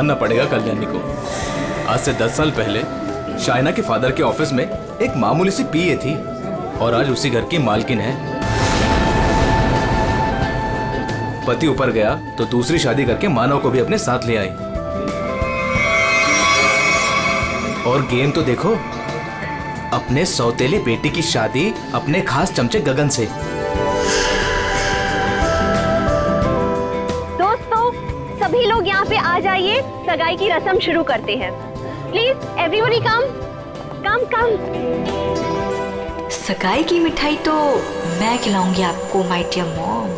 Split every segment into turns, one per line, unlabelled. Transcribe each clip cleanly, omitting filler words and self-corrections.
मानना पड़ेगा कल्याणी को। आज से 10 साल पहले शाइना के फादर के ऑफिस में एक मामूली सी पीए थी और आज उसी घर की मालकिन है। पति ऊपर गया तो दूसरी शादी करके मानव को भी अपने साथ ले आई। और गेम तो देखो, अपने सौतेली बेटी की शादी अपने खास चमचे गगन से।
दोस्तों, सभी लोग यहाँ पे आ जाइए, सगाई की रस्म शुरू करते हैं। प्लीज एवरीबॉडी कम कम कम।
सगाई की मिठाई तो मैं खिलाऊंगी आपको माय डियर मॉम।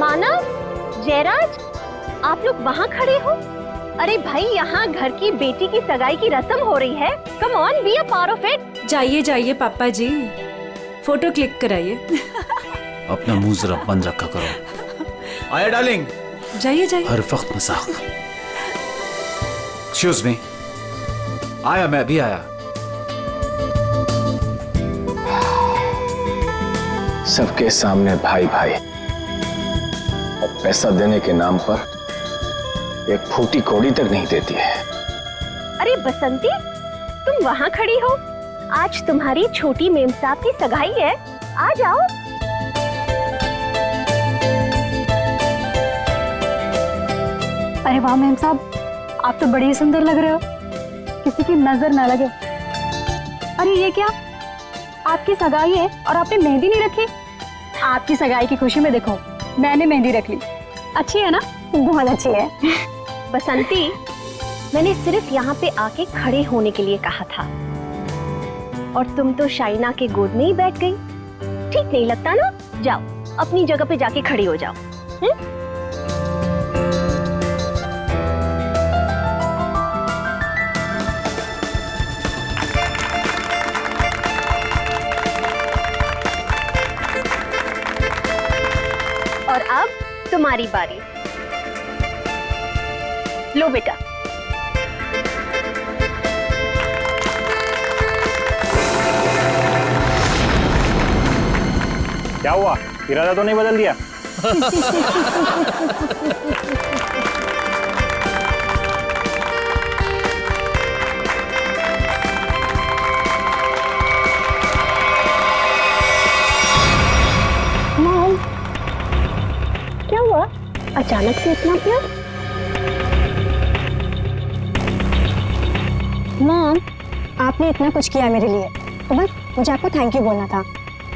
मानव, जयराज, आप लोग वहाँ खड़े हो? अरे भाई, यहाँ घर की बेटी की सगाई की रस्म हो रही है। Come on, be a part of it.
जाइए जाइए पापा जी, फोटो क्लिक कराइए।
अपना मुंह जरा बंद रखा करो।
आया डार्लिंग।
जाइए जाइए।
हर वक्त मजाक। Excuse me. आया, मैं अभी आया।
सबके सामने भाई भाई, और पैसा देने के नाम पर एक फूटी कौड़ी तक नहीं देती है।
अरे बसंती, तुम वहाँ खड़ी हो? आज तुम्हारी छोटी मेम साहब की सगाई है, आ जाओ।
अरे वाह मेम साहब, आप तो बड़ी सुंदर लग रहे हो, किसी की नजर ना लगे। अरे ये क्या, आपकी सगाई है और आपने मेहंदी नहीं रखी? आपकी सगाई की खुशी में देखो, मैंने मेहंदी रख ली। अच्छी है ना? बहुत अच्छी है।
बसंती, मैंने सिर्फ यहाँ पे आके खड़े होने के लिए कहा था, और तुम तो शाइना के गोद में ही बैठ गई। ठीक नहीं लगता ना? जाओ, अपनी जगह पे जाके खड़ी हो जाओ। और अब तुम्हारी बारी। लो बेटा।
क्या हुआ, इरादा तो नहीं बदल दिया?
मॉम, क्या हुआ? अचानक से इतना प्यार?
मॉम, आपने इतना कुछ किया मेरे लिए, तो बस मुझे आपको थैंक यू बोलना था।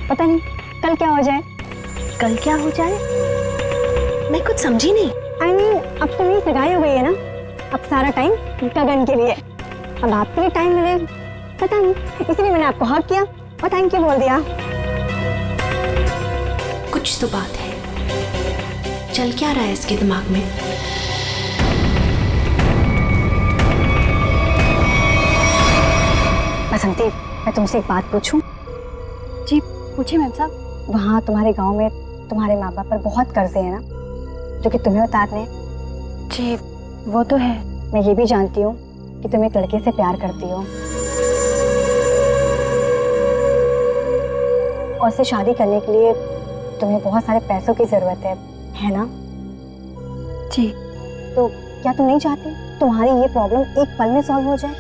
पता नहीं कल क्या हो जाए।
कल क्या हो जाए? मैं कुछ समझी नहीं।
I mean, अब तो मेरी सगाई हो गई है ना, अब सारा टाइम गगन के लिए। अब आपके लिए टाइम मिले, पता नहीं, इसलिए मैंने आपको हक किया और थैंक यू बोल दिया।
कुछ तो बात है, चल क्या रहा है इसके दिमाग में?
बसंती, मैं तुमसे एक बात पूछूं? जी पूछिए मैम साहब। वहाँ तुम्हारे गांव में तुम्हारे माँ बाप पर बहुत कर्जे हैं ना, जो कि तुम्हें उतारने? जी वो तो है। मैं ये भी जानती हूँ कि तुम एक लड़के से प्यार करती हो और उससे शादी करने के लिए तुम्हें बहुत सारे पैसों की जरूरत है ना? जी। तो क्या तुम नहीं चाहती तुम्हारी ये प्रॉब्लम एक पल में सॉल्व हो जाए?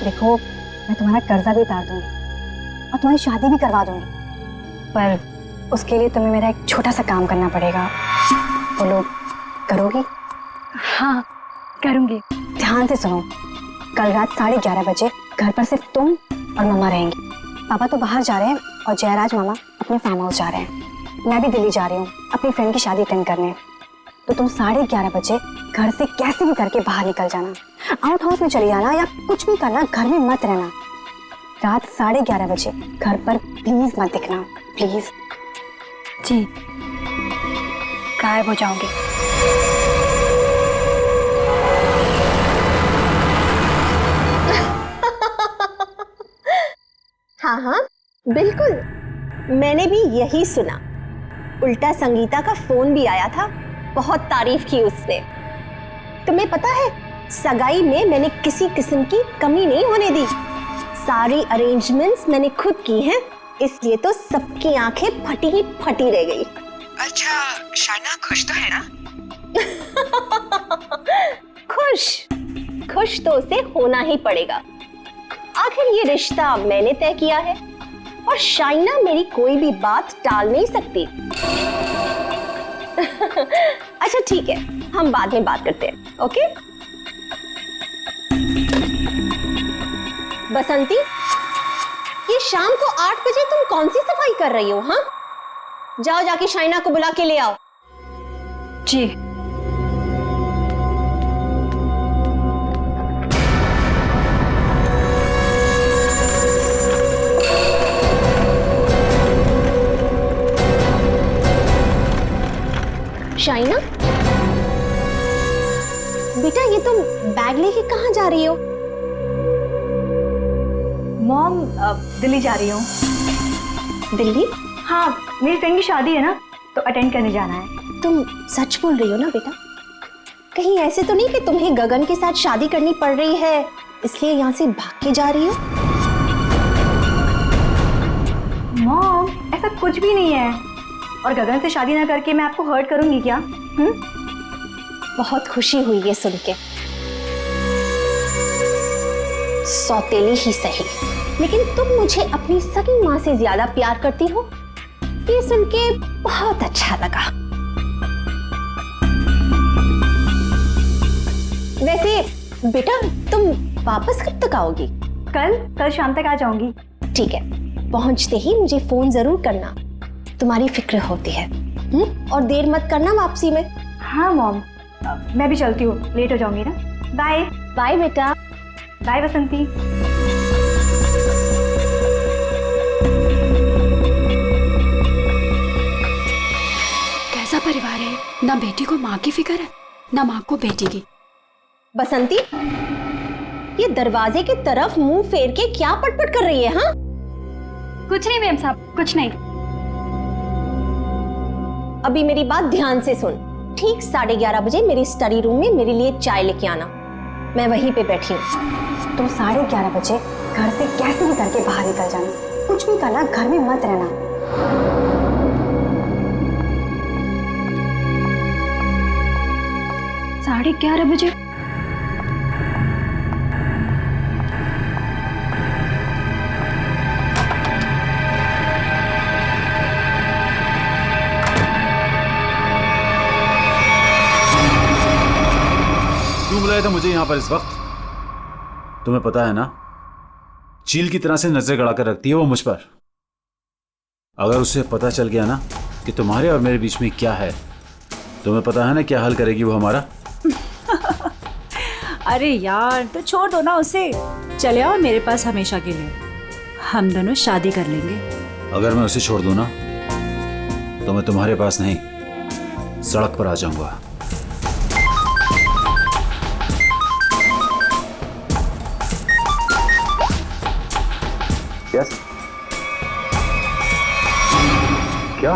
देखो, मैं तुम्हारा कर्जा भी उतार दूंगी और तुम्हारी शादी भी करवा दूंगी, पर उसके लिए तुम्हें मेरा एक छोटा सा काम करना पड़ेगा। बोलो, करोगी? हाँ करूंगी। ध्यान से सुनो, कल रात 11:30 बजे घर पर सिर्फ तुम और मम्मा रहेंगी। पापा तो बाहर जा रहे हैं और जयराज मामा अपने फार्म हाउस जा रहे हैं। मैं भी दिल्ली जा रही हूँ अपनी फ्रेंड की शादी अटेंड करने। तो तुम 11:30 बजे घर से कैसे भी करके बाहर निकल जाना, आउट हाउस में चली जाना या कुछ भी करना, घर में मत रहना। रात 11:30 बजे घर पर प्लीज मत दिखना, प्लीज। जी, गायब हो जाओगे।
हाँ हाँ बिल्कुल, मैंने भी यही सुना। उल्टा संगीता का फोन भी आया था, बहुत तारीफ की उसने। तुम्हें पता है, सगाई में मैंने किसी किस्म की कमी नहीं होने दी। सारी अरेंजमेंट्स मैंने खुद की हैं, इसलिए तो सबकी आंखें फटी ही फटी रह गई।
अच्छा, शाइना खुश तो है ना?
खुश खुश तो उसे होना ही पड़ेगा। आखिर ये रिश्ता मैंने तय किया है और शाइना मेरी कोई भी बात टाल नहीं सकती। अच्छा ठीक है, हम बाद में बात करते हैं। ओके बसंती, ये शाम को 8 बजे तुम कौन सी सफाई कर रही हो? हाँ, जाओ जाके शाइना को बुला के ले आओ।
जी।
शाइना बेटा, ये तुम बैग लेके कहाँ जा रही हो?
मॉम, दिल्ली जा रही हूँ।
दिल्ली?
हाँ, मेरी फ्रेंड की शादी है ना, तो अटेंड करने जाना है।
तुम सच बोल रही हो ना बेटा? कहीं ऐसे तो नहीं कि तुम्हें गगन के साथ शादी करनी पड़ रही है इसलिए यहाँ से भाग के जा रही हो?
मॉम, ऐसा कुछ भी नहीं है। और गगन से शादी ना करके मैं आपको हर्ट करूंगी क्या?
बहुत खुशी हुई ये सुन के। सौतेली ही सही, लेकिन तुम मुझे अपनी सगी माँ से ज्यादा प्यार करती हो, ये सुन के बहुत अच्छा लगा। वैसे बेटा, तुम वापस कब तक आओगी?
कल शाम तक आ जाऊंगी।
ठीक है, पहुंचते ही मुझे फोन जरूर करना, तुम्हारी फिक्र होती है। और देर मत करना वापसी में।
हाँ मॉम, मैं भी चलती हूँ, लेट हो जाऊंगी ना। बाय।
बाय बेटा।
बाय बसंती।
कैसा परिवार है, ना बेटी को माँ की फिक्र है ना माँ को बेटी की।
बसंती, ये दरवाजे की तरफ मुंह फेर के क्या पटपट कर रही है? हाँ,
कुछ नहीं मैम साहब, कुछ नहीं।
अभी मेरी बात ध्यान से सुन। ठीक 11:30 बजे मेरी स्टडी रूम में मेरे लिए चाय लेके आना, मैं वहीं पे बैठी हूँ।
तो 11:30 बजे घर से कैसे भी करके बाहर निकल जाना, कुछ भी करना, घर में मत रहना। 11:30 बजे?
क्यों बुलाया था मुझे यहाँ पर इस वक्त? तुम्हें पता है ना, चील की तरह से नजर गड़ाकर रखती है वो मुझ पर। अगर उसे पता चल गया ना कि तुम्हारे और मेरे बीच में क्या है, तुम्हें पता है ना क्या हल करेगी वो हमारा।
अरे यार, तो छोड़ दो ना उसे, चले आओ मेरे पास हमेशा के लिए, हम दोनों शादी कर लेंगे।
अगर मैं उसे छोड़ दूं ना तो मैं तुम्हारे पास नहीं, सड़क पर आ जाऊंगा।
यस क्या?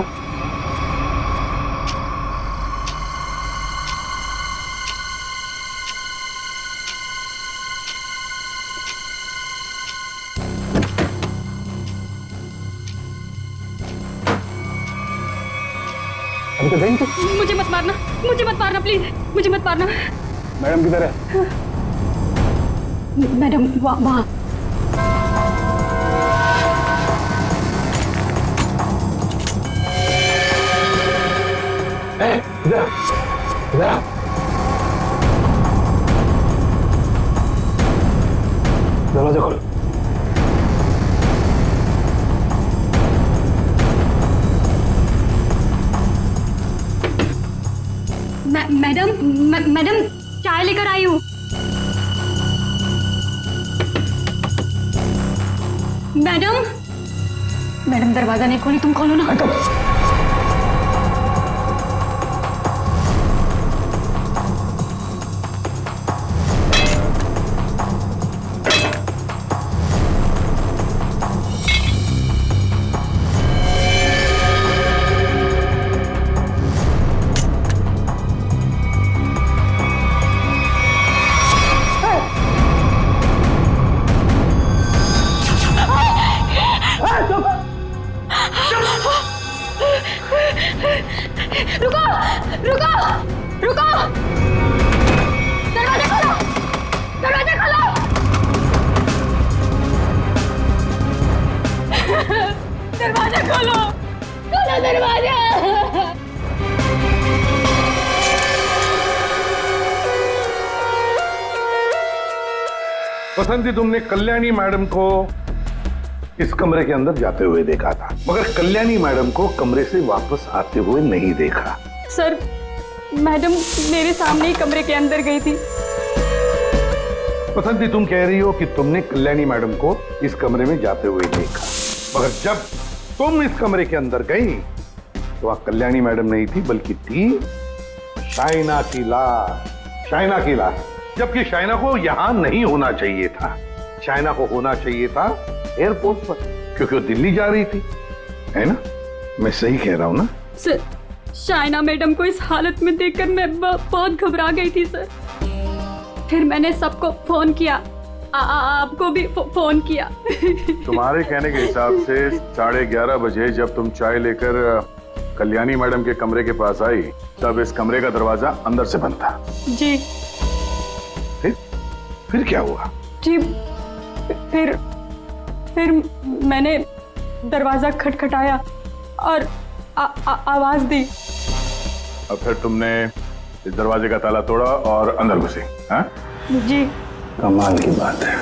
अभी तो गई थी।
मुझे मत मारना, मुझे मत मारना प्लीज, मुझे मत मारना।
मैडम किधर है?
मैडम वहाँ।
इधर इधर दरवाजा खोलो।
मैडम चाय लेकर आई हूँ। मैडम दरवाजा नहीं खोली, तुम खोलो ना।
रुको रुको, दरवाजा खोलो, दरवाजा खोलो। दरवाजा खोलो, खोलो दरवाजा।
बसंती, तुमने कल्याणी मैडम को इस कमरे के अंदर जाते हुए देखा था, मगर कल्याणी मैडम को कमरे से वापस आते हुए नहीं देखा।
सर, मैडम मेरे सामने ही कमरे के अंदर गई थी।
बसंती, तुम कह रही हो कि तुमने कल्याणी मैडम को इस कमरे में जाते हुए देखा, मगर जब तुम इस कमरे के अंदर गई तो वहां कल्याणी मैडम नहीं थी, बल्कि थी शाइना की लाश। शाइना की लाश, जबकि शाइना को यहां नहीं होना चाहिए था। शाइना को होना चाहिए था एयरपोर्ट पर, क्योंकि वो दिल्ली जा रही थी, है ना? मैं सही कह रहा हूं ना?
सर, शाइना मैडम को इस हालत में देखकर मैं बहुत घबरा गई थी सर। फिर मैंने सबको फोन किया, आपको भी फोन किया।
तुम्हारे कहने के हिसाब से 11:30 बजे जब तुम चाय लेकर कल्याणी मैडम के कमरे के पास आई, तब इस कमरे का दरवाजा अंदर से बंद था।
जी।
फिर क्या हुआ?
जी, फिर मैंने दरवाजा खटखटाया और आवाज दी।
और फिर तुमने इस दरवाजे का ताला तोड़ा और अंदर घुसे? हाँ?
जी।
कमाल की बात है,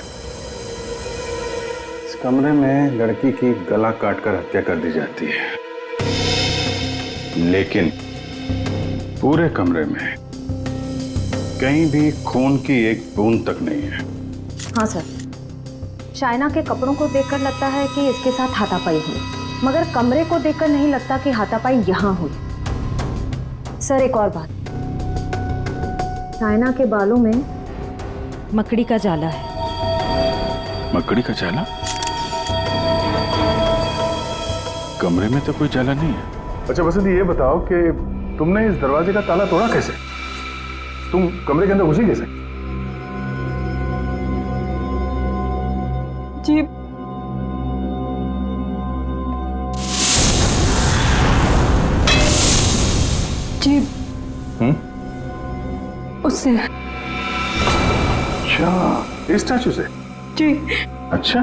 इस कमरे में लड़की की गला काटकर हत्या कर दी जाती है, लेकिन पूरे कमरे में कहीं भी खून की एक बूंद तक नहीं है।
हाँ सर, शाइना के कपड़ों को देखकर लगता है कि इसके साथ हाथापाई हुई, मगर कमरे को देखकर नहीं लगता कि हाथापाई यहाँ हुई। सर, एक और बात, शाइना के बालों में मकड़ी का जाला है।
मकड़ी का जाला? कमरे में तो कोई जाला नहीं है। अच्छा बसंती, ये बताओ कि तुमने इस दरवाजे का ताला तोड़ा कैसे? तुम कमरे के अंदर घुसी कैसे?
जी, जी, उससे।
अच्छा, इस स्टैचू से?
जी।
अच्छा,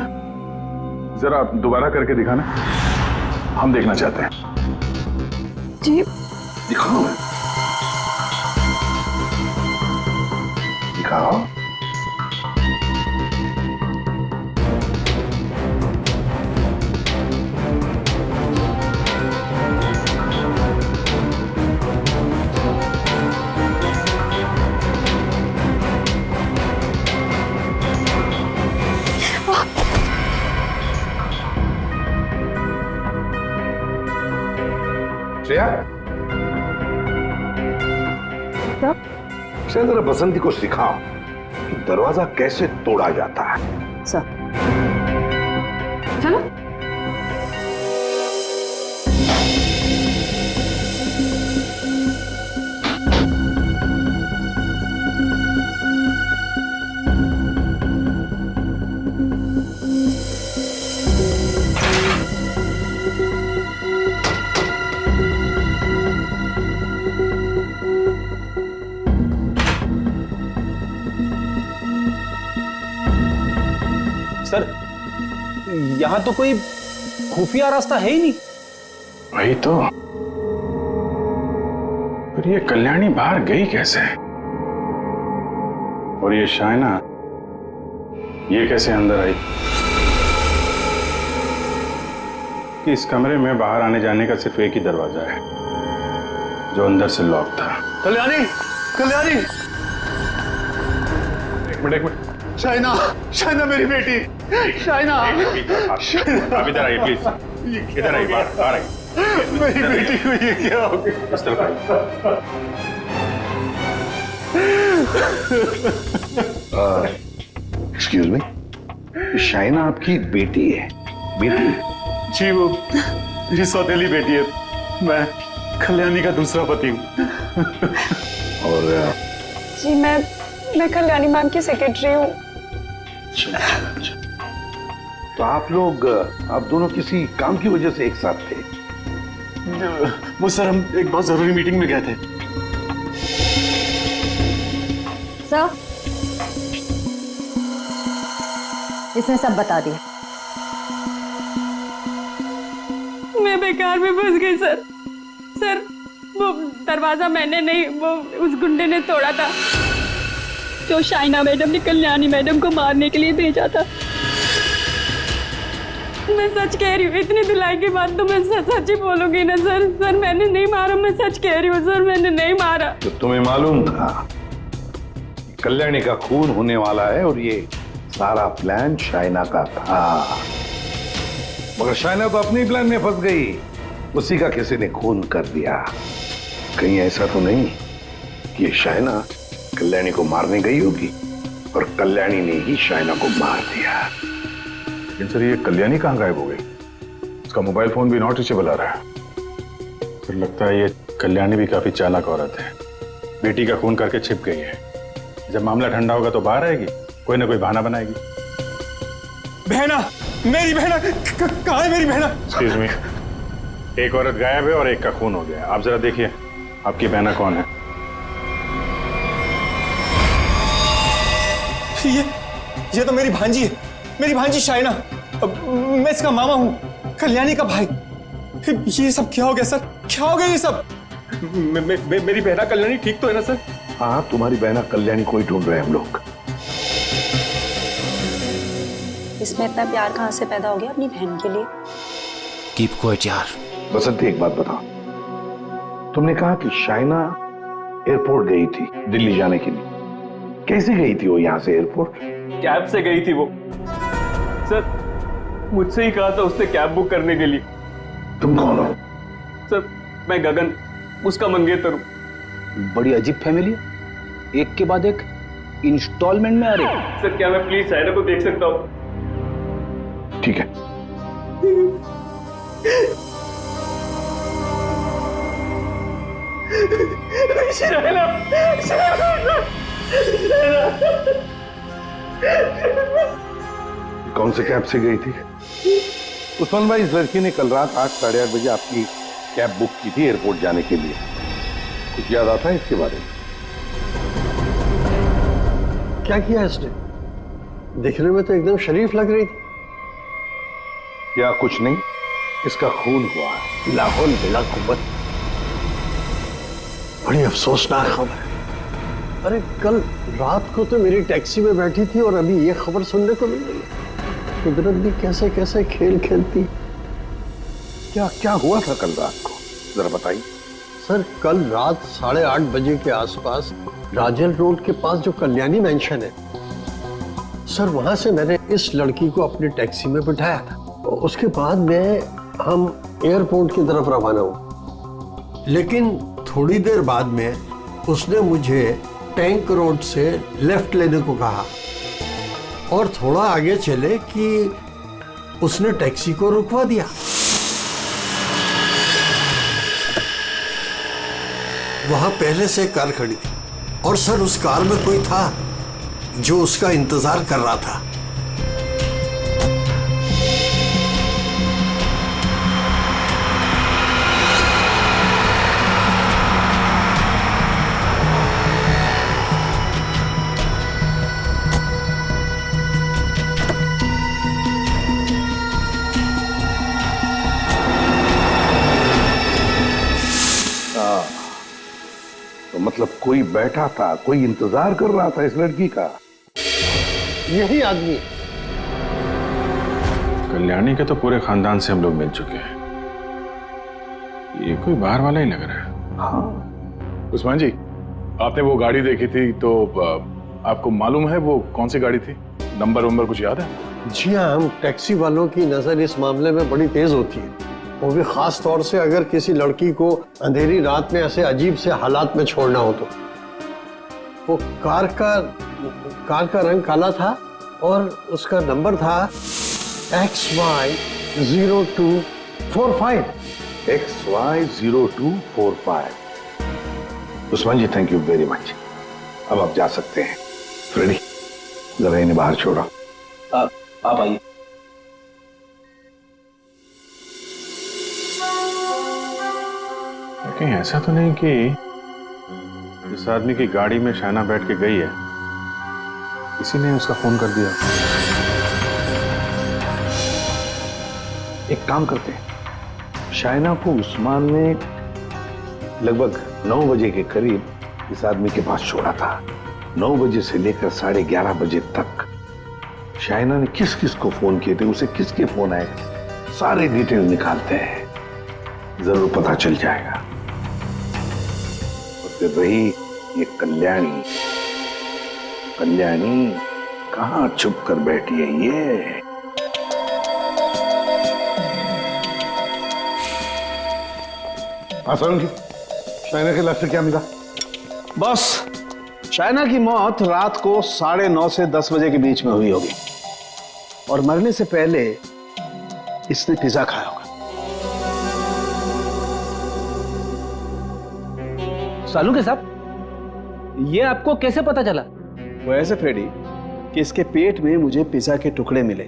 जरा दोबारा करके दिखाना, हम देखना चाहते हैं।
जी।
दिखाओ, दिखाओ। श्रेया, श्रेया, जरा बसंती को सिखाओ कि दरवाजा कैसे तोड़ा जाता है।
सर,
चलो।
सर, यहाँ तो कोई खुफिया रास्ता है ही नहीं।
वही तो, पर ये कल्याणी बाहर गई कैसे? और ये शाइना, ये कैसे अंदर आई? कि इस कमरे में बाहर आने जाने का सिर्फ एक ही दरवाजा है, जो अंदर से लॉक था।
कल्याणी, कल्याणी,
एक मिनट,
शाइना, शाइना मेरी बेटी, शाइना,
आप इधर आइए प्लीज, इधर आइए, बाहर आइए।
मेरी बेटी को ये क्या हो गया?
इस तरफ आइए। एक्सक्यूज मी, शाइना आपकी बेटी है? बेटी?
जी, वो मेरी सौतेली बेटी है। मैं कल्याणी का दूसरा पति हूँ।
और
जी, मैं कल्याणी मैम की सेक्रेटरी हूँ।
अच्छा। तो आप दोनों किसी काम की वजह से एक साथ थे?
वो सर, हम एक बहुत जरूरी मीटिंग में गए थे।
सर, इसने सब बता दिया।
मैं बेकार में फंस गई सर। सर, वो दरवाजा मैंने नहीं, वो उस गुंडे ने तोड़ा था जो शाइना मैडम ने कल्याणी मैडम को मारने के लिए भेजा था। मैं सच कह रही हूँ, इतनी धुलाई के बाद तो मैं सच ही बोलूंगी ना सर। सर मैंने नहीं मारा, मैं सच कह रही हूँ सर, मैंने नहीं मारा।
तो तुम्हें मालूम था कल्याणी का खून होने वाला है और ये सारा प्लान शाइना का था, मगर शाइना तो अपने प्लान में फंस गई। उसी का किसी ने खून कर दिया। कहीं ऐसा तो नहीं कि शाइना कल्याणी को मारने गई होगी और कल्याणी ने ही शाइना को मार दिया।
लेकिन सर ये कल्याणी कहाँ गायब हो गई? उसका मोबाइल फोन भी नॉट रीचेबल आ रहा है। फिर लगता है ये कल्याणी भी काफी चालाक औरत है, बेटी का खून करके छिप गई है। जब मामला ठंडा होगा तो बाहर आएगी, कोई ना कोई बहाना बनाएगी।
बहना, मेरी बहना कहाँ है? मेरी बहना।
एक्सक्यूज मी, एक औरत गायब है और एक का खून हो गया। आप जरा देखिए आपकी बहना कौन है।
ये तो मेरी भांजी है, मेरी भांजी शाइना। मैं इसका मामा हूँ, कल्याणी का भाई। ये सब क्या हो गया सर? क्या हो गया ये सब? मेरी बहना कल्याणी ठीक तो है ना सर?
हाँ, तुम्हारी बहना कल्याणी को ही ढूंढ रहे हैं हम लोग।
इसमें इतना प्यार कहाँ से पैदा हो गया अपनी बहन के लिए?
कीप क्वाइट यार।
बसंती, एक बात बताओ, तुमने कहा कि शाइना एयरपोर्ट गई थी दिल्ली जाने के लिए। कैसे गई थी वो यहाँ से एयरपोर्ट?
कैब से गई थी वो सर। मुझसे ही कहा था उसने कैब बुक करने के लिए।
तुम कौन हो?
सर मैं गगन, उसका मंगेतर हूँ।
बड़ी अजीब फैमिली है, एक के बाद एक इंस्टॉलमेंट में आ रही।
सर क्या मैं प्लीज शाइना को देख सकता हूँ?
ठीक है।
शाइना,
कौन से कैब से गई थी? उस्मान भाई, इस लड़की ने कल रात 8, साढ़े 8 बजे आपकी कैब बुक की थी एयरपोर्ट जाने के लिए। कुछ याद आता है इसके बारे में?
क्या किया इसने? दिखने में तो एकदम शरीफ लग रही थी।
क्या कुछ नहीं, इसका खून हुआ है।
लाहौल बिला कुव्वत। बड़ी अफसोसनाक खबर है। अरे कल रात को तो मेरी टैक्सी में बैठी थी और अभी ये खबर सुनने को मिल रही है। कुदरत भी कैसे कैसे खेल खेलती।
क्या क्या हुआ था कल रात को, जरा बताइए।
सर कल रात 8:30 बजे के आसपास राजेल रोड के पास जो कल्याणी मैंशन है सर, वहां से मैंने इस लड़की को अपनी टैक्सी में बिठाया था। उसके बाद में हम एयरपोर्ट की तरफ रवाना हुए, लेकिन थोड़ी देर बाद में उसने मुझे टैंक रोड से लेफ्ट लेने को कहा और थोड़ा आगे चले कि उसने टैक्सी को रुकवा दिया। वहां पहले से कार खड़ी थी और सर उस कार में कोई था जो उसका इंतजार कर रहा था।
तो मतलब कोई बैठा था, कोई इंतजार कर रहा था इस लड़की का।
यही आदमी।
कल्याणी के तो पूरे खानदान से हम लोग मिल चुके हैं, ये कोई बाहर वाला ही लग रहा है।
हाँ
उस्मान जी, आपने वो गाड़ी देखी थी तो आपको मालूम है वो कौन सी गाड़ी थी? नंबर वंबर कुछ याद है?
जी हाँ, हम टैक्सी वालों की नजर इस मामले में बड़ी तेज होती है, वो भी खास तौर से अगर किसी लड़की को अंधेरी रात में ऐसे अजीब से हालात में छोड़ना हो तो। वो कार का रंग काला था और उसका नंबर था XY0245।
XY0245। Usman ji, thank you very much. अब आप जा सकते हैं। फ्रेडी, जरा इन्हें बाहर छोड़ो।
आप आइए।
कहीं ऐसा तो नहीं कि इस आदमी की गाड़ी में शाइना बैठ के गई है इसी ने उसका फोन कर दिया।
एक काम करते हैं, शाइना को उस्मान ने लगभग 9 बजे के करीब इस आदमी के पास छोड़ा था। 9 बजे से लेकर 11:30 बजे तक शाइना ने किस किस को फोन किए थे, उसे किसके फोन आए, सारे डिटेल निकालते हैं, जरूर पता चल जाएगा। और फिर रही ये कल्याणी, कल्याणी कहां छुप कर बैठी है ये? हाँ सर, शाइना के लाश से क्या मिला?
बस शाइना की मौत रात को 9:30 से 10 बजे के बीच में हुई होगी और मरने से पहले इसने पिज्जा खाया होगा।
सालू के साहब, ये आपको कैसे पता चला?
वो ऐसे फ्रेडी कि इसके पेट में मुझे पिज्जा के टुकड़े मिले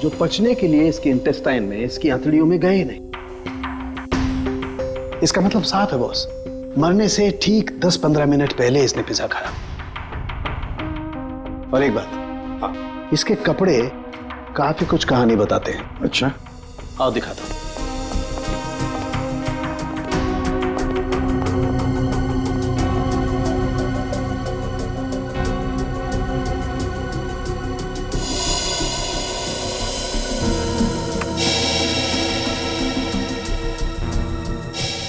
जो पचने के लिए इसके इंटेस्टाइन में, इसकी आंतड़ियों में गए नहीं। इसका मतलब साफ है बॉस, मरने से ठीक 10-15 मिनट पहले इसने पिज्जा खाया। और एक बात, इसके कपड़े काफी कुछ कहानी बताते हैं।
अच्छा,
आओ दिखाता हूं।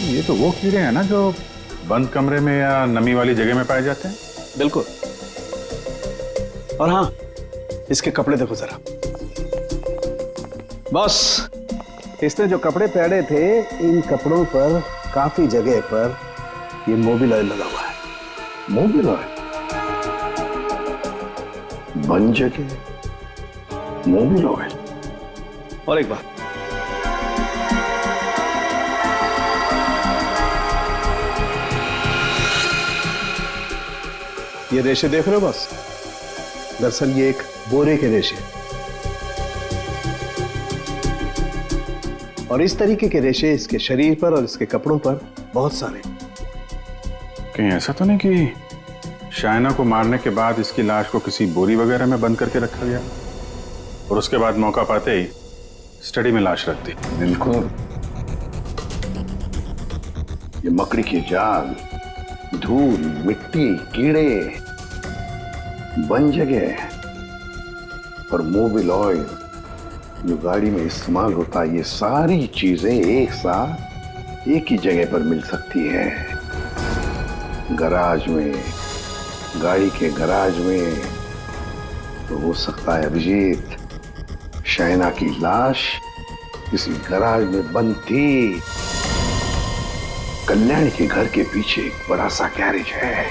ये तो वो कीड़े हैं ना जो बंद कमरे में या नमी वाली जगह में पाए जाते हैं?
बिल्कुल। और हाँ, इसके कपड़े देखो जरा। बस इसने जो कपड़े पहने थे, इन कपड़ों पर काफी जगह पर ये मोबिल ऑयल लगा हुआ है।
Mobil oil? बन जगह मोबिल ऑयल?
और एक बात, ये रेशे देख रहे हो बस? दरअसल ये एक बोरे के रेशे, और इस तरीके के रेशे इसके शरीर पर और इसके कपड़ों पर बहुत सारे।
कहीं ऐसा तो नहीं कि शाइना को मारने के बाद इसकी लाश को किसी बोरी वगैरह में बंद करके रखा गया और उसके बाद मौका पाते ही स्टडी में लाश रख दी?
बिल्कुल। ये मकड़ी के जाल, धूल, मिट्टी, कीड़े, बन जगह और मोबिल ऑयल जो गाड़ी में इस्तेमाल होता है, ये सारी चीजें एक साथ एक ही जगह पर मिल सकती है। गराज में, गाड़ी के गराज में। तो हो सकता है अभिजीत, शाइना की लाश किसी गराज में बंद थी। कल्याणी के घर के पीछे एक बड़ा सा गैरेज है।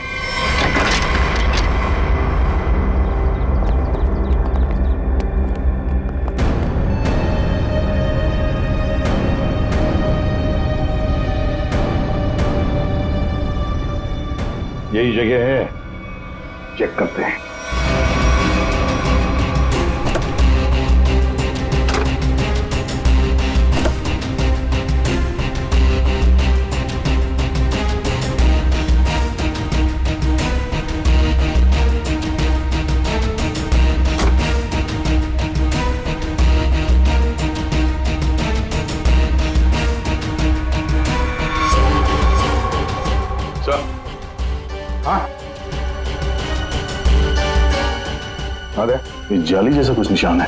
यही जगह है, चेक करते हैं। अरे ये जाली जैसा कुछ निशान है।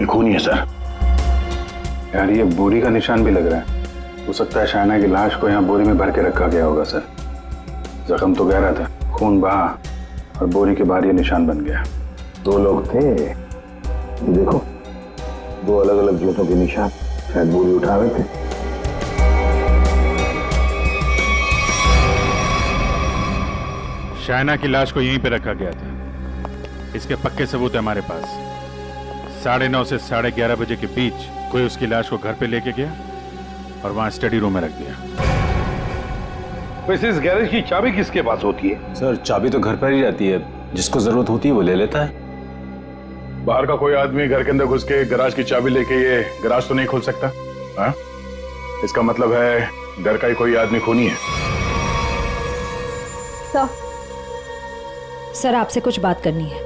ये खूनी है सर।
यार ये बोरी का निशान भी लग रहा है। हो सकता है शाइना की लाश को यहाँ बोरी में भर के रखा गया होगा सर। जख्म तो गहरा था, खून बहा और बोरी के बाहर ये निशान बन गया।
2 लोग थे, ये देखो 2 अलग अलग जूतों के निशान, शायद बोरी उठा रहे थे।
शाइना की लाश को यहीं पे रखा गया था। इसके पक्के सबूत है हमारे पास। 9:30 से 11:30 बजे के बीच कोई उसकी लाश को घर पे लेके गया और वहां स्टडी रूम में रख दिया।
वैसे इस गैरेज की चाबी किसके पास होती है?
सर चाबी तो घर पर ही रहती है, जिसको जरूरत होती है वो ले लेता है।
बाहर का कोई आदमी घर के अंदर घुस के गराज की चाबी लेके ये गराज तो नहीं खोल सकता। हाँ? इसका मतलब है घर का ही कोई आदमी खूनी है।
सर आपसे कुछ बात करनी है।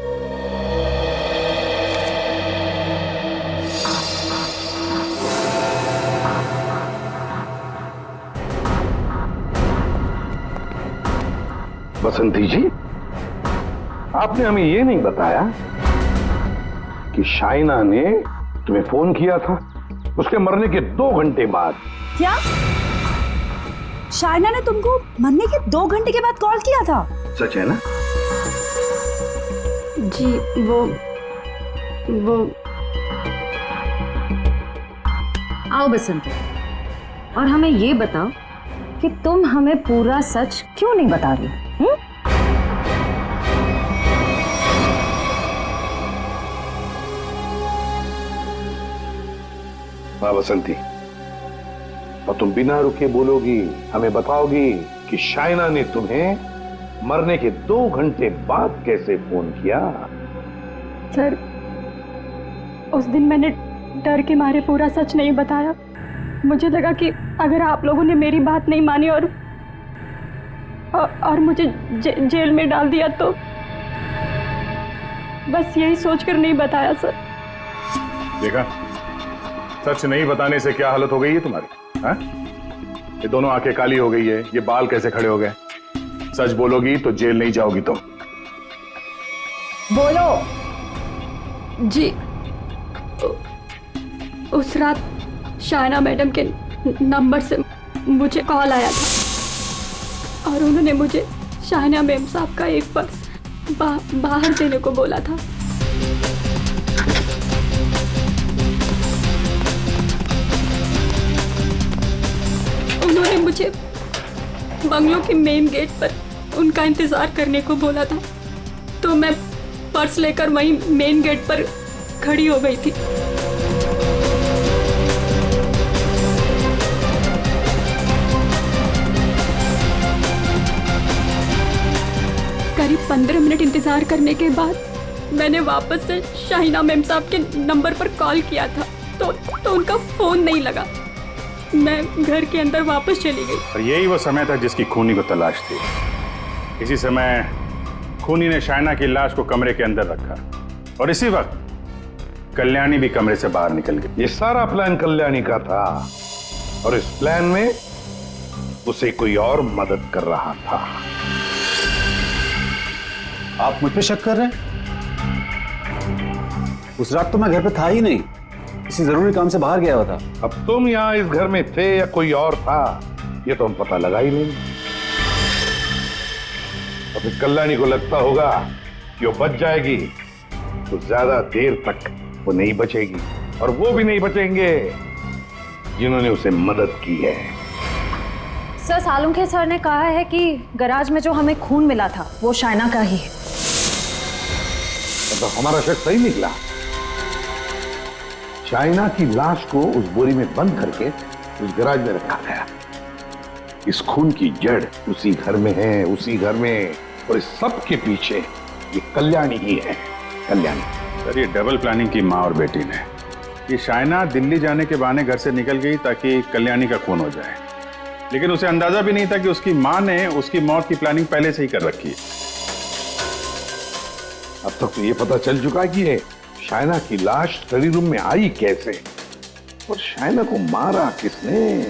बसंती जी, आपने हमें ये नहीं बताया कि शाइना ने तुम्हें फोन किया था उसके मरने के 2 घंटे बाद।
क्या शाइना ने तुमको मरने के 2 घंटे के बाद कॉल किया था?
सच है ना?
जी वो
आओ बसंती, और हमें ये बताओ कि तुम हमें पूरा सच क्यों नहीं बता रही?
हाँ बसंती, और तुम बिना रुके बोलोगी, हमें बताओगी कि शाइना ने तुम्हें मरने के 2 घंटे बाद कैसे फोन किया?
सर, उस दिन मैंने डर के मारे पूरा सच नहीं बताया। मुझे लगा कि अगर आप लोगों ने मेरी बात नहीं मानी और मुझे जेल में डाल दिया तो बस यही सोचकर नहीं बताया सर।
देखा, सच नहीं बताने से क्या हालत हो गई है तुम्हारी? हाँ? ये दोनों आंखें काली हो गई है, ये बाल कैसे खड़े हो गए? सच बोलोगी तो जेल नहीं जाओगी तुम।
बोलो। जी, उस रात शाइना मैडम के नंबर से मुझे कॉल आया था और उन्होंने मुझे शाइना मैम साहब का एक पर्स बाहर देने को बोला था। उन्होंने मुझे बंगलों के मेन गेट पर उनका इंतजार करने को बोला था, तो मैं पर्स लेकर वहीं मेन गेट पर खड़ी हो गई थी। करीब 15 मिनट इंतजार करने के बाद मैंने वापस से शाइना मैम साहब के नंबर पर कॉल किया था, तो उनका फोन नहीं लगा। मैं घर के अंदर वापस चली गई।
और यही वो समय था जिसकी खूनी को तलाश थी। इसी समय खूनी ने शाइना की लाश को कमरे के अंदर रखा और इसी वक्त कल्याणी भी कमरे से बाहर निकल गई।
ये सारा प्लान कल्याणी का था और इस प्लान में उसे कोई और मदद कर रहा था।
आप मुझ पे शक कर रहे हैं? उस रात तो मैं घर पे था ही नहीं, किसी जरूरी काम से बाहर गया हुआ था।
अब तुम यहाँ इस घर में थे या कोई और था, ये तो हम पता लगा ही नहीं। और फिर कल्याणी को लगता होगा कि वो बच जाएगी, तो ज्यादा देर तक वो नहीं बचेगी, और वो भी नहीं बचेंगे जिन्होंने उसे मदद की है।
सर, सालुंखे सर ने कहा है कि गैराज में जो हमें खून मिला था वो शाइना का ही है।
तो हमारा शक सही निकला। शाइना की लाश को उस बोरी में बंद करके उस गैराज में रखा गया। इस खून की जड़ उसी घर में है, उसी घर में, और इस सब के पीछे ये कल्याणी ही है। कल्याणी।
सर, ये डबल प्लानिंग की माँ और बेटी ने। ये शाइना दिल्ली जाने के बहाने घर से निकल गई ताकि कल्याणी का खून हो जाए, लेकिन उसे अंदाजा भी नहीं था कि उसकी माँ ने उसकी मौत की प्लानिंग पहले से ही कर रखी है।
अब तक तो ये पता चल चुका है कि ये शाइना की लाश स्टडी रूम में आई कैसे, और शाइना को मारा किसने?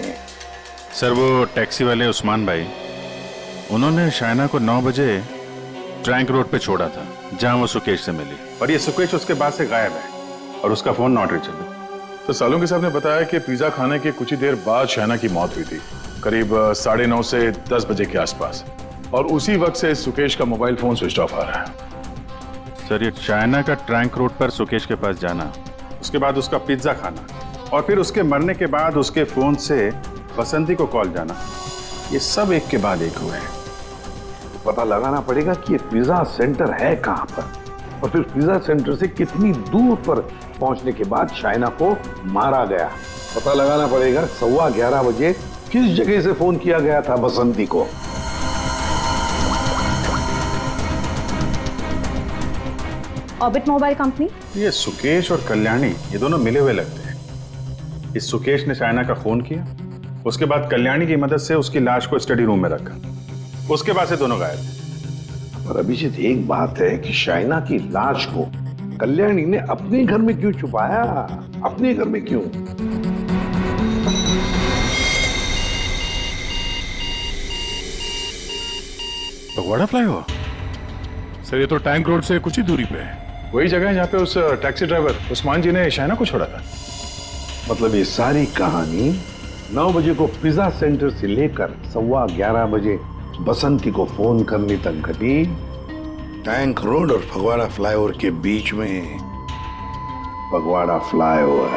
सर, वो टैक्सी वाले उस्मान भाई, उन्होंने शाइना को 9 बजे ट्रैंक रोड पे छोड़ा था जहां वो सुकेश से मिली, और ये सुकेश उसके बाद से गायब है और उसका फोन नॉट रीचेबल। तो सालुंखे साहब ने बताया कि पिज्जा खाने के कुछ ही देर बाद शाइना की मौत हुई थी, करीब 9:30 से 10 बजे के आसपास, और उसी वक्त से सुकेश का मोबाइल फोन स्विच ऑफ आ रहा है। सर, ये शाइना का ट्रैंक रोड पर सुकेश के पास जाना, उसके बाद उसका पिज्जा खाना, और फिर उसके मरने के बाद उसके फोन से बसंती को कॉल जाना, ये सब एक के बाद एक हुए हैं।
पता लगाना पड़ेगा कि ये पिज्जा सेंटर है कहां पर, और फिर पिज्जा सेंटर से कितनी दूर पर पहुंचने के बाद शाइना को मारा गया। पता लगाना पड़ेगा 11:15 बजे किस जगह से फोन किया गया था बसंती को।
Orbit mobile company.
ये सुकेश और कल्याणी, ये दोनों मिले हुए लगते हैं। इस सुकेश ने शाइना का फोन किया, उसके बाद कल्याणी की मदद से उसकी लाश को स्टडी रूम में रखा, उसके बाद से दोनों गायब थे।
पर अभिजीत एक बात है कि शाइना की लाश को कल्याणी ने अपने घर में क्यों छुपाया? अपने घर में क्यों?
फगवाड़ा फ्लाईओवर? सर ये तो टैंक रोड से कुछ ही दूरी पे है। वही जगह है जहाँ पे उस टैक्सी ड्राइवर उस्मान जी ने शाइना को छोड़ा था।
मतलब ये सारी कहानी 9 बजे को पिज्जा सेंटर से लेकर 11:15 बजे बसंती को फोन करने तक घटी टैंक रोड और फगवाड़ा फ्लाईओवर के बीच में। फगवाड़ा फ्लाईओवर।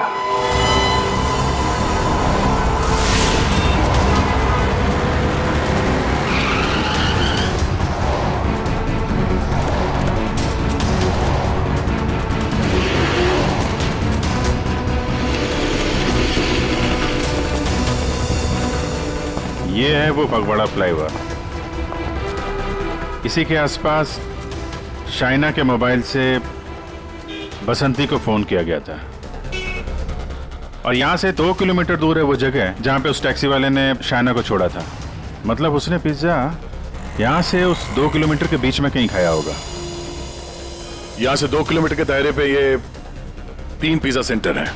ये है वो फगवाड़ा फ्लाईओवर। इसी के आसपास शाइना के मोबाइल से बसंती को फोन किया गया था और यहां से 2 किलोमीटर दूर है वो जगह जहां पे उस टैक्सी वाले ने शाइना को छोड़ा था। मतलब उसने पिज्जा यहां से उस 2 किलोमीटर के बीच में कहीं खाया होगा।
यहां से 2 किलोमीटर के दायरे पे ये 3 पिज्जा सेंटर है।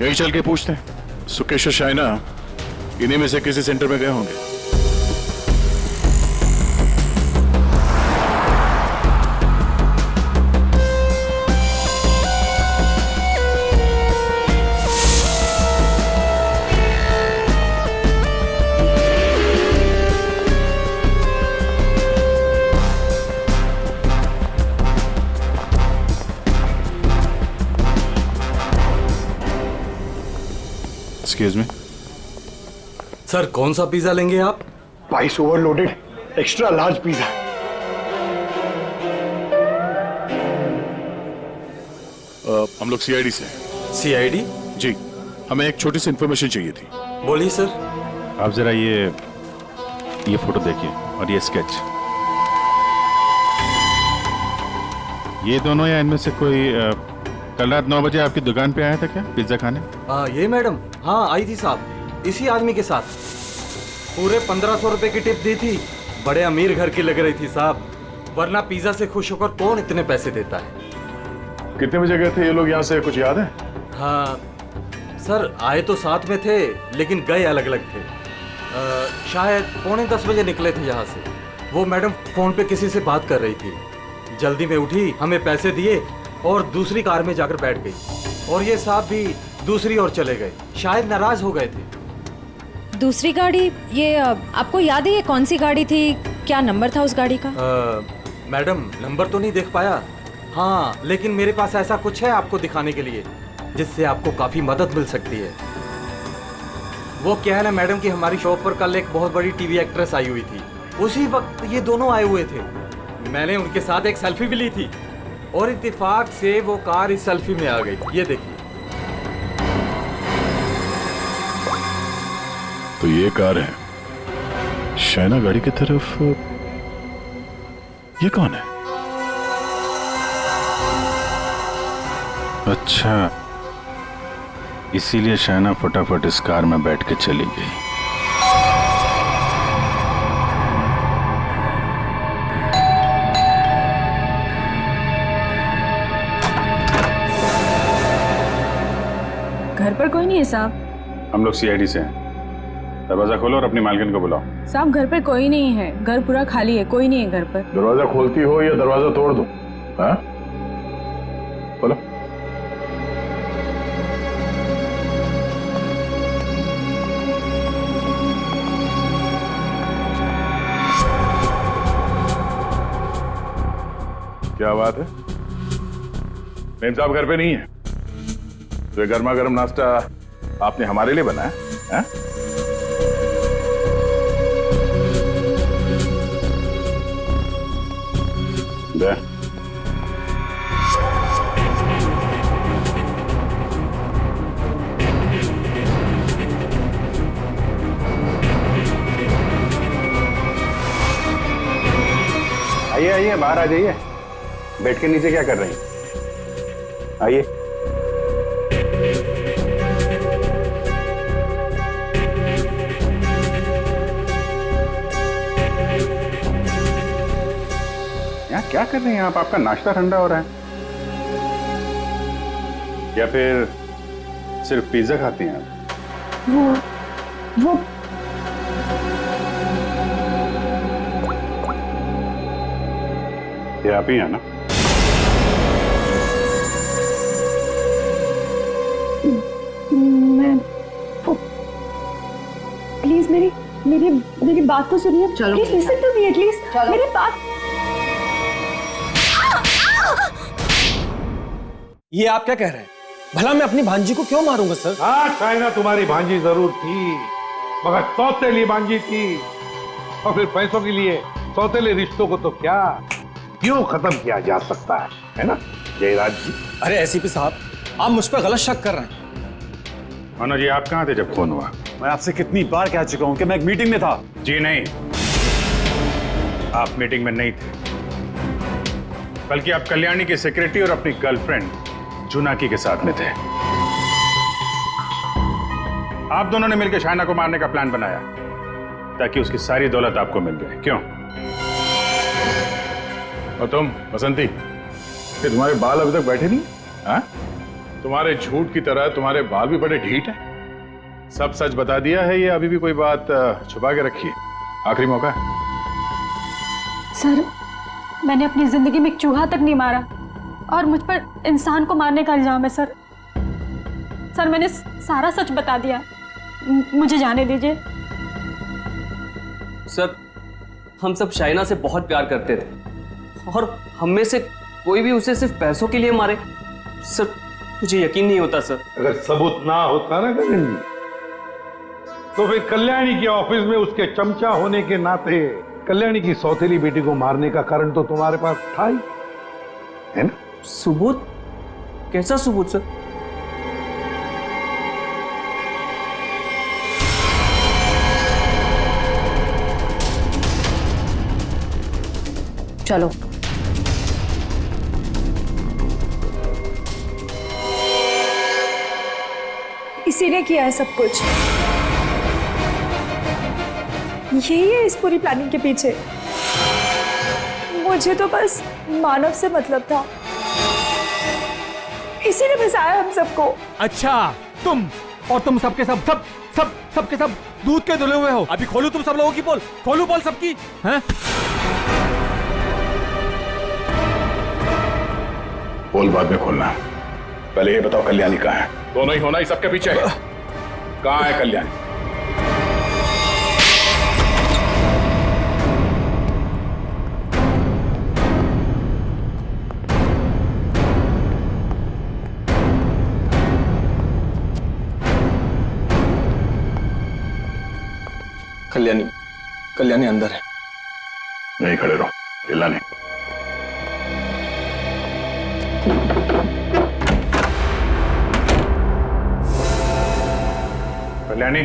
यही चल के पूछते हैं। सुकेश और शाइना इन्हीं में से किसी सेंटर में गए होंगे।
एक्सक्यूज मी
सर, कौन सा पिज्जा लेंगे आप?
22 ओवरलोडेड एक्स्ट्रा लार्ज पिज्जा।
हम लोग सीआईडी से।
सीआईडी?
जी, हमें एक छोटी सी इंफॉर्मेशन चाहिए थी।
बोलिए सर।
आप जरा ये फोटो देखिए और ये स्केच। ये दोनों या इनमें से कोई कल रात 9 बजे आपकी दुकान पे आया था क्या पिज्जा खाने?
ये मैडम, हाँ आई थी साहब, इसी आदमी के साथ। पूरे 1500 रुपए की टिप दी थी। बड़े अमीर घर की लग रही थी साहब, वरना पिज्जा से खुश होकर कौन इतने पैसे देता है।
कितने बजे गए थे ये लोग यहाँ से, कुछ याद है?
हाँ सर, आए तो साथ में थे लेकिन गए अलग अलग थे। शायद 9:45 बजे निकले थे यहाँ से। वो मैडम फोन पे किसी से बात कर रही थी। जल्दी में उठी, हमें पैसे दिए और दूसरी कार में जाकर बैठ गई। और ये साहब भी दूसरी ओर चले गए, शायद नाराज हो गए थे।
दूसरी गाड़ी, ये आपको याद है ये कौन सी गाड़ी थी? क्या नंबर था उस गाड़ी का?
मैडम नंबर तो नहीं देख पाया। हाँ, लेकिन मेरे पास ऐसा कुछ है आपको दिखाने के लिए जिससे आपको काफी मदद मिल सकती है। वो क्या है ना मैडम कि हमारी शॉप पर कल एक बहुत बड़ी टीवी एक्ट्रेस आई हुई थी। उसी वक्त ये दोनों आए हुए थे। मैंने उनके साथ एक सेल्फी भी ली थी और इत्तेफाक से वो कार इस सेल्फी में आ गई। ये देखिए।
तो ये कार है शाइना गाड़ी की तरफ। ये कौन है?
अच्छा, इसीलिए शाइना फटाफट इस कार में बैठ के चली गई।
घर पर कोई नहीं है साहब।
हम लोग सीआईडी से हैं। दरवाजा खोलो और अपनी मालकिन को बुलाओ।
साहब घर पे कोई नहीं है, घर पूरा खाली है, कोई नहीं है घर पर।
दरवाजा खोलती हो या दरवाजा तोड़ दो? हाँ, बोलो। क्या बात है? मेम साहब घर पे नहीं है तो ये गर्मा गर्म नाश्ता आपने हमारे लिए बनाया है? दे।
आइए आइए, बाहर आ जाइए। बेड के नीचे क्या कर रही हैं? आइए। कर रहे हैं आप? आपका नाश्ता ठंडा हो रहा है या फिर सिर्फ पिज्जा खाती हैं आप?
वो
ये आप ही हैं ना?
मैं प्लीज मेरी बात तो सुनिए।
चलो।
Please listen to me at least. मेरी बात।
ये आप क्या कह रहे हैं? भला मैं अपनी भांजी को क्यों मारूंगा सर?
हाँ शाइना तुम्हारी भांजी जरूर थी, मगर सौतेली भांजी थी। और फिर पैसों के लिए सौतेले रिश्तों को तो क्या क्यों खत्म किया जा सकता है ना जयराज जी?
अरे एसीपी साहब, आप मुझ पर गलत शक कर रहे हैं।
मनोज जी, आप कहाँ थे जब फोन हुआ?
मैं आपसे कितनी बार कह चुका हूं कि मैं एक मीटिंग में था।
जी नहीं, आप मीटिंग में नहीं थे, बल्कि आप कल्याणी के सेक्रेटरी और अपनी गर्लफ्रेंड जुनाकी के साथ में थे। आप दोनों ने मिलकर शाइना को मारने का प्लान बनाया ताकि उसकी सारी दौलत आपको मिल जाए। क्यों? और तुम बसंती, कि तुम्हारे बाल अभी तक बैठे नहीं? हाँ? तुम्हारे झूठ की तरह तुम्हारे बाल भी बड़े ढीठ हैं। सब सच बता दिया है या अभी भी कोई बात छुपा के रखी है? आखिरी मौका है।
सर, मैंने अपनी जिंदगी में एक चूहा तक नहीं मारा और मुझ पर इंसान को मारने का इल्जाम है सर। सर, मैंने सारा सच बता दिया, मुझे जाने दीजिए।
सर, हम सब शाइना से बहुत प्यार करते थे और हम में से कोई भी उसे सिर्फ पैसों के लिए मारे, सर मुझे यकीन नहीं होता सर।
अगर सबूत ना होता ना गगन जी, तो फिर कल्याणी के ऑफिस में उसके चमचा होने के नाते कल्याणी की सौतेली बेटी को मारने का कारण तो तुम्हारे पास था ही, है ना?
सबूत? कैसा सबूत सर?
चलो।
इसी ने किया है सब कुछ। यही है इस पूरी प्लानिंग के पीछे। मुझे तो बस मानव से मतलब था, इसी ने फंसाया हम सबको।
अच्छा, तुम सबके सबके सब दूध के धुले हुए हो। अभी खोलू तुम सब लोगों की पोल, खोलू पोल सबकी, हैं?
पोल बाद में खोलना, पहले ये बताओ कल्याणी कहाँ है? दोनों ही होना ही सबके पीछे है। कहाँ है कल्याणी?
कल्याणी अंदर है।
नहीं खड़े रहो, हिलना नहीं। कल्याणी,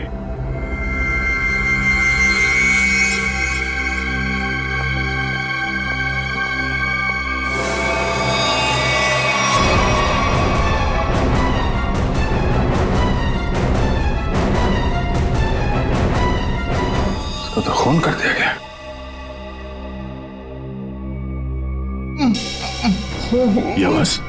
इसको तो खून कर दिया गया। ये बस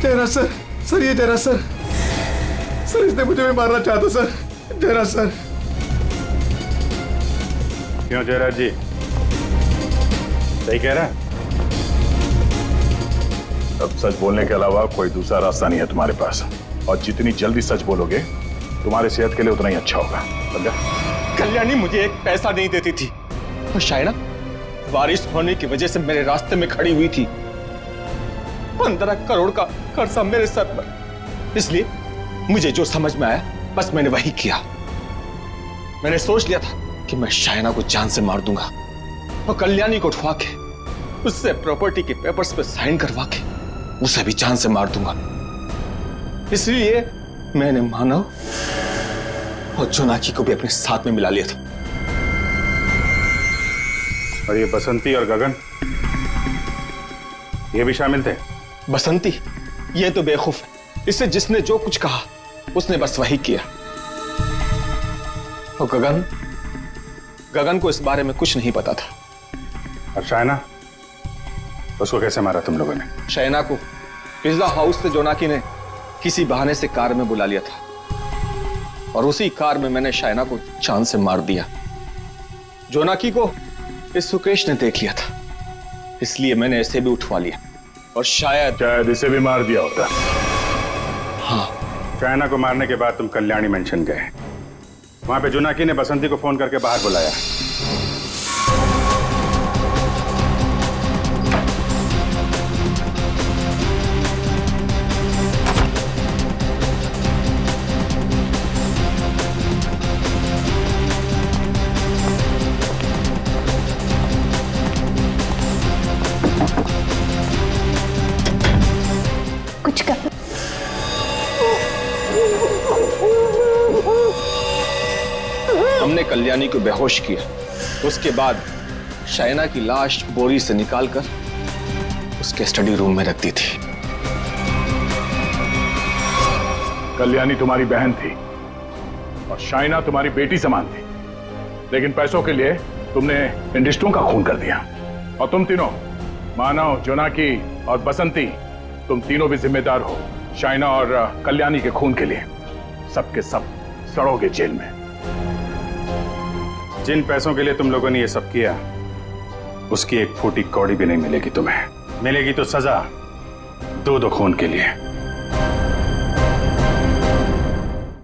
तेरा सर ये तेरा सर इसने मुझे भी मारना चाहता सर। तेरा सर।
क्यों जयराज जी, सही कह रहा है? अब सच बोलने के अलावा कोई दूसरा रास्ता नहीं है तुम्हारे पास, और जितनी जल्दी सच बोलोगे तुम्हारे सेहत के लिए उतना ही अच्छा होगा, समझा?
कल्याणी मुझे एक पैसा नहीं देती थी और शाइना बारिश होने की वजह से मेरे रास्ते में खड़ी हुई थी। 15 करोड़ का कर्जा मेरे सर पर। इसलिए मुझे जो समझ में आया बस मैंने वही किया। मैंने सोच लिया था कि मैं शाइना को जान से मार दूंगा और कल्याणी को उठवा के उससे प्रॉपर्टी के पेपर्स पे साइन करवा के उसे भी जान से मार दूंगा। इसलिए मैंने मानव और जोनाकी को भी अपने साथ में मिला लिया था।
और ये बसंती और गगन, ये भी शामिल थे?
बसंती ये तो बेवकूफ है, इससे जिसने जो कुछ कहा उसने बस वही किया। और गगन को इस बारे में कुछ नहीं पता था।
और शाइना, उसको कैसे मारा तुम लोगों ने?
शाइना को पिज्जा हाउस से जोनाकी ने किसी बहाने से कार में बुला लिया था और उसी कार में मैंने शाइना को चांद से मार दिया। जोनाकी को इस सुकेश ने देख लिया था, इसलिए मैंने इसे भी उठवा लिया और शायद
इसे भी मार दिया होता।
हाँ।
शाइना को मारने के बाद तुम कल्याणी मेंशन गए। वहां पे जोनाकी ने बसंती को फोन करके बाहर बुलाया।
कुछ कर।
हमने कल्याणी को बेहोश किया, उसके बाद शाइना की लाश बोरी से निकालकर उसके स्टडी रूम में रख दी थी।
कल्याणी तुम्हारी बहन थी और शाइना तुम्हारी बेटी समान थी, लेकिन पैसों के लिए तुमने इंडस्ट्रियों का खून कर दिया। और तुम तीनों, मानव, जोनाकी और बसंती, तुम तीनों भी जिम्मेदार हो शाइना और कल्याणी के खून के लिए। सबके सब सड़ोगे जेल में। जिन पैसों के लिए तुम लोगों ने ये सब किया, उसकी एक फूटी कौड़ी भी नहीं मिलेगी तुम्हें। मिलेगी तो सजा 2-2 खून के लिए।